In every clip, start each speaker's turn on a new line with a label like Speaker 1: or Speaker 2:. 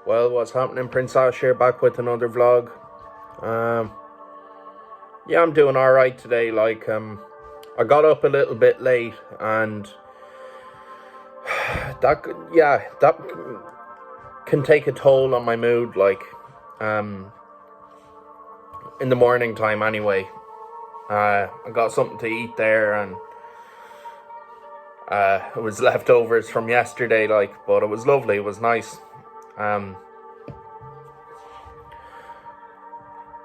Speaker 1: Well, what's happening? Prince Ash here, back with another vlog. Yeah, I'm doing alright today. I got up a little bit late, and that can take a toll on my mood, in the morning time anyway. I got something to eat there, and it was leftovers from yesterday, but it was lovely, it was nice.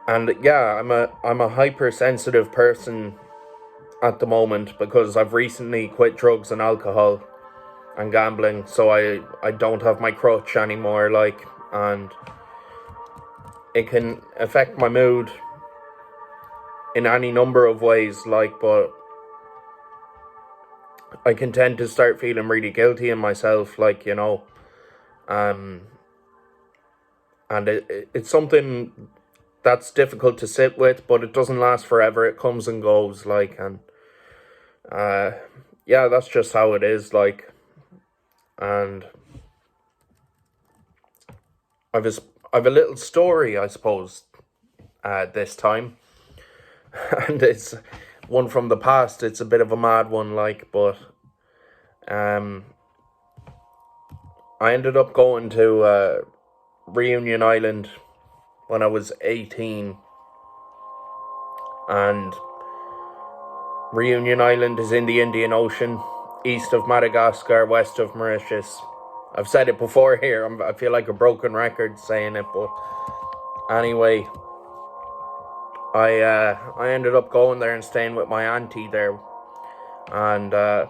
Speaker 1: And yeah, I'm a hypersensitive person at the moment because I've recently quit drugs and alcohol and gambling, so I don't have my crutch anymore, and it can affect my mood in any number of ways, but I can tend to start feeling really guilty in myself, and it's something that's difficult to sit with, but it doesn't last forever. It comes and goes, yeah, that's just how it is, and I've a little story, I suppose, this time, and it's one from the past. It's a bit of a mad one, but I ended up going to Reunion Island when I was 18, and Reunion Island is in the Indian Ocean, east of Madagascar, west of Mauritius. I've said it before here, I feel like a broken record saying it, but anyway, I ended up going there and staying with my auntie there, and I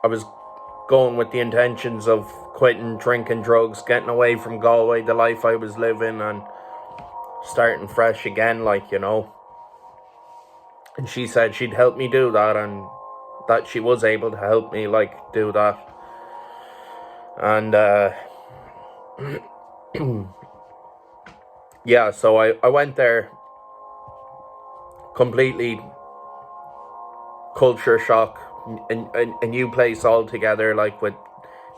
Speaker 1: was going with the intentions of quitting drinking drugs, getting away from Galway, the life I was living, and starting fresh again, and she said she'd help me do that, and that she was able to help me do that. And yeah, so I went there, completely culture shock, a new place altogether, with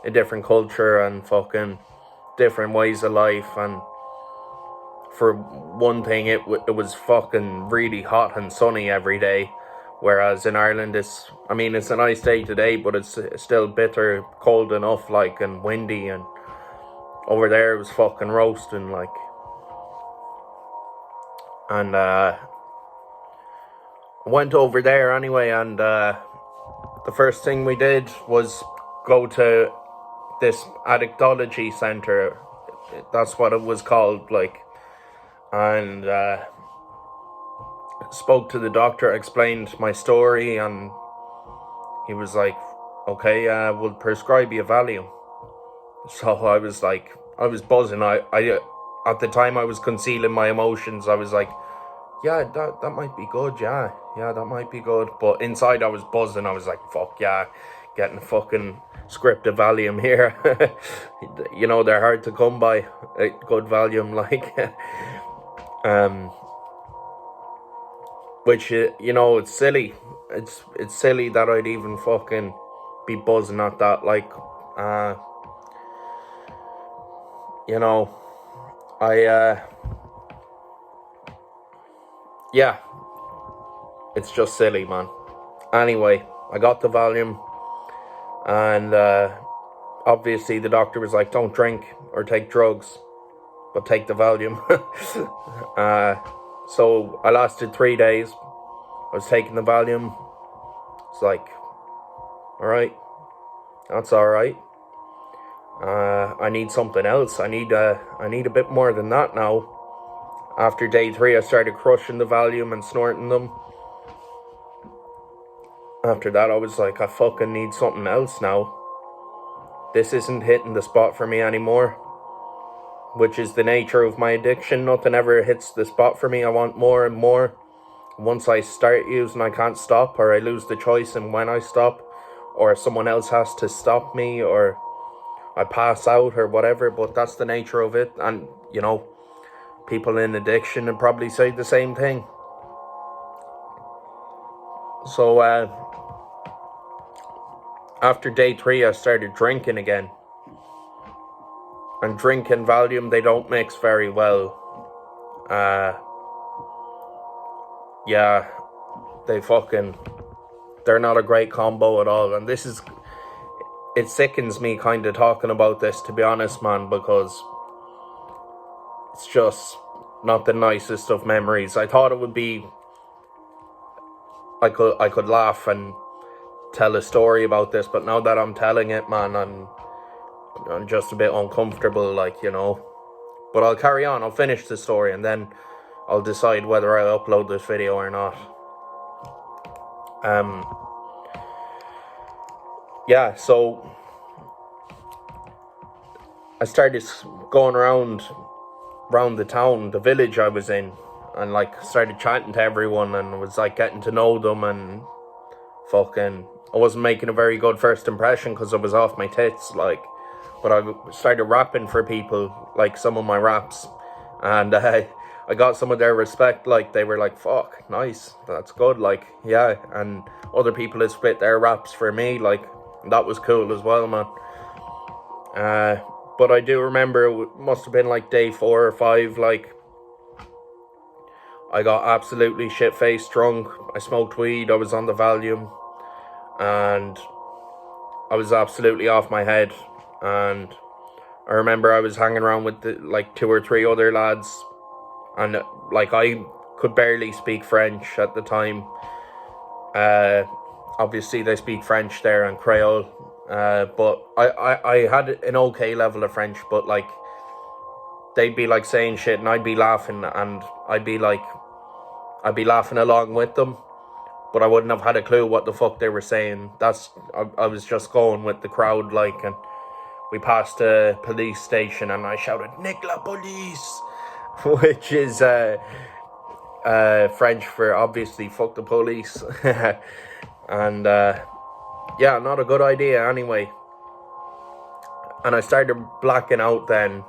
Speaker 1: a different culture and fucking different ways of life. And for one thing, it was fucking really hot and sunny every day, whereas in Ireland it's a nice day today, but it's still bitter cold enough, and windy, and over there it was fucking roasting, and I went over there anyway, and the first thing we did was go to this addictology center. That's what it was called, and spoke to the doctor, explained my story, and he was like, okay, we'll prescribe you Valium. So I was buzzing. I at the time I was concealing my emotions. I was like, yeah, that might be good, yeah, that might be good. But inside I was buzzing. I was like, fuck yeah, getting a fucking script of Valium here. They're hard to come by, a good Valium, which, it's silly. It's silly that I'd even fucking be buzzing at that, yeah, it's just silly, man. Anyway, I got the Valium, and obviously the doctor was like, don't drink or take drugs, but take the Valium. So I lasted 3 days. I was taking the Valium. It's like, alright, that's alright. I need something else. I need a bit more than that now. After day 3, I started crushing the Valium and snorting them. After that, I was like, I fucking need something else now. This isn't hitting the spot for me anymore, which is the nature of my addiction. Nothing ever hits the spot for me. I want more and more. Once I start using, I can't stop, or I lose the choice in when I stop, or someone else has to stop me, or I pass out or whatever. But that's the nature of it. And, people in addiction would probably say the same thing. So after day 3, I started drinking again. and drink and Valium, they don't mix very well. Yeah, they're not a great combo at all. And it sickens me kind of talking about this, to be honest, man, because it's just not the nicest of memories. I thought it would be, I could laugh and tell a story about this, but now that I'm telling it, man, I'm just a bit uncomfortable, like, you know. But I'll carry on, I'll finish the story, and then I'll decide whether I upload this video or not. Yeah, so I started going around the town, the village I was in, and like started chatting to everyone, and was like getting to know them, and fucking, I wasn't making a very good first impression because I was off my tits, like, but I started rapping for people, like some of my raps, and I got some of their respect. Like, they were like, fuck, nice, that's good, like, yeah. And other people had spit their raps for me, like, that was cool as well, man. But I do remember it must have been like day 4 or 5, like, I got absolutely shit-faced drunk. I smoked weed, I was on the Valium, and I was absolutely off my head. And I remember I was hanging around with like 2 or 3 other lads, and like I could barely speak French at the time. Obviously they speak French there and Creole, but I had an okay level of French, but like they'd be like saying shit and I'd be laughing, and I'd be laughing along with them, but I wouldn't have had a clue what the fuck they were saying. I was just going with the crowd, like, and we passed a police station and I shouted, "Nick la police," which is French for obviously fuck the police. And yeah, not a good idea anyway. And I started blacking out then,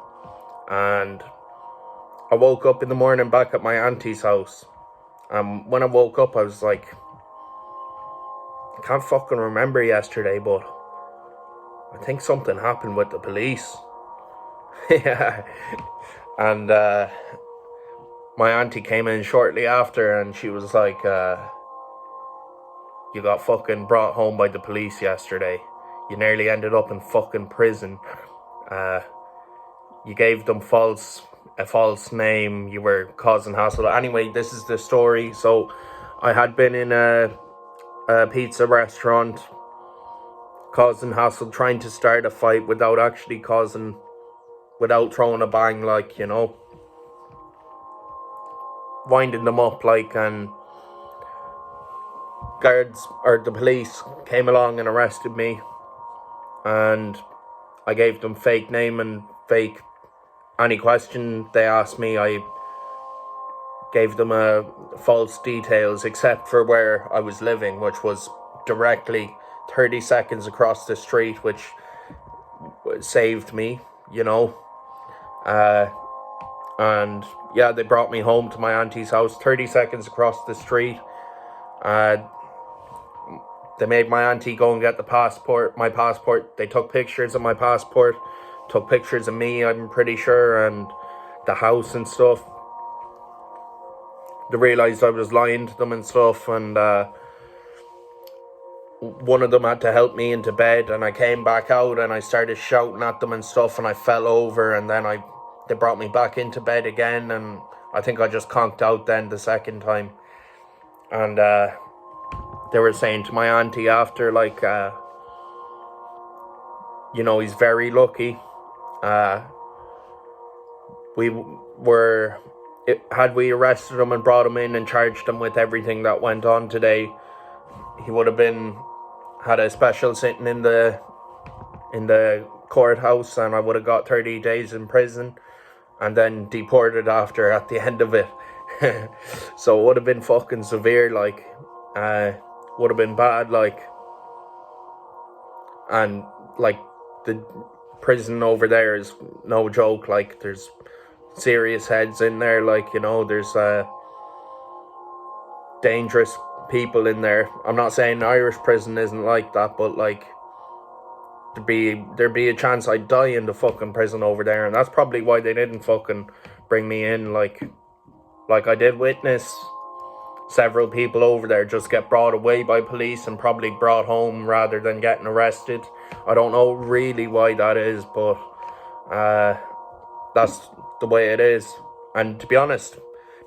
Speaker 1: and I woke up in the morning back at my auntie's house. When I woke up, I was like, I can't fucking remember yesterday, but I think something happened with the police. Yeah. And my auntie came in shortly after, and she was like, you got fucking brought home by the police yesterday. You nearly ended up in fucking prison. You gave them a false name. You were causing hassle. Anyway, this is the story. So I had been in a pizza restaurant, causing hassle, trying to start a fight without throwing a bang, like, you know, winding them up, like, and guards, or the police, came along and arrested me, and I gave them fake name and fake any question they asked me. I gave them false details, except for where I was living, which was directly 30 seconds across the street, which saved me, you know. And yeah, they brought me home to my auntie's house, 30 seconds across the street. They made my auntie go and get my passport. They took pictures of my passport, took pictures of me, I'm pretty sure, and the house and stuff. They realised I was lying to them and stuff, and one of them had to help me into bed, and I came back out and I started shouting at them and stuff, and I fell over, and then they brought me back into bed again, and I think I just conked out then the second time. And they were saying to my auntie after, like, you know, he's very lucky. Had we arrested him and brought him in and charged him with everything that went on today, he would have had a special sitting in the courthouse, and I would have got 30 days in prison and then deported after at the end of it. So it would have been fucking severe, like, would have been bad, like, and like the prison over there is no joke. Like, there's serious heads in there, like, you know, there's dangerous people in there. I'm not saying Irish prison isn't like that, but like, there'd be a chance I'd die in the fucking prison over there, and that's probably why they didn't fucking bring me in. Like I did witness several people over there just get brought away by police and probably brought home rather than getting arrested. I don't know really why that is, but that's the way it is. And to be honest,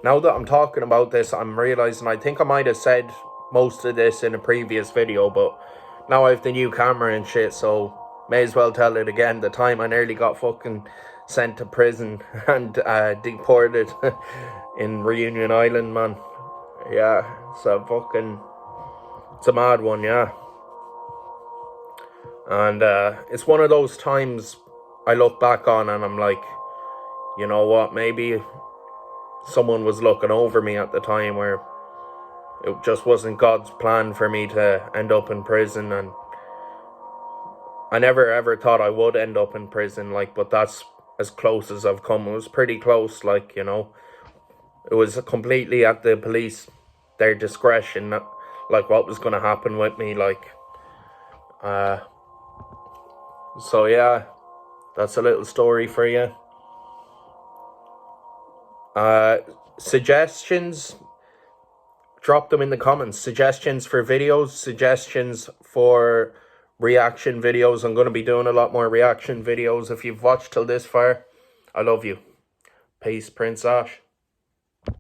Speaker 1: now that I'm talking about this, I'm realizing I think I might have said most of this in a previous video, but now I have the new camera and shit, so may as well tell it again. The time I nearly got fucking sent to prison and deported in Reunion Island, man. Yeah, it's a mad one, yeah. And it's one of those times I look back on and I'm like, you know what, maybe someone was looking over me at the time, where it just wasn't God's plan for me to end up in prison. And I never ever thought I would end up in prison, like, but that's as close as I've come. It was pretty close, like, you know. It was completely at the police, their discretion, like, what was going to happen with me, like. So yeah, that's a little story for you. Suggestions, drop them in the comments. Suggestions for videos, suggestions for reaction videos. I'm going to be doing a lot more reaction videos. If you've watched till this far, I love you. Peace, Prince Ash.